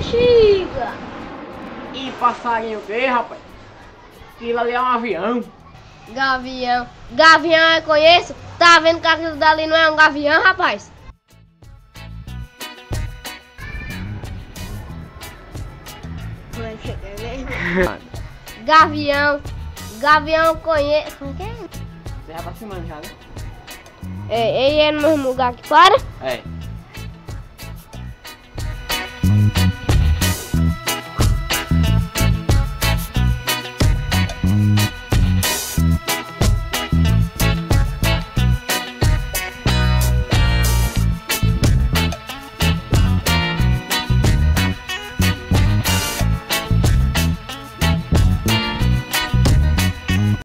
bexiga. E passarinho o quê, rapaz? Aquilo ali é um avião. Gavião. Gavião eu conheço. Tá vendo que aquilo dali não é um gavião, rapaz? Gavião. Gavião eu conheço. Como é que é? Você já tá filmando já, né? É, ele é no mesmo lugar que para? É.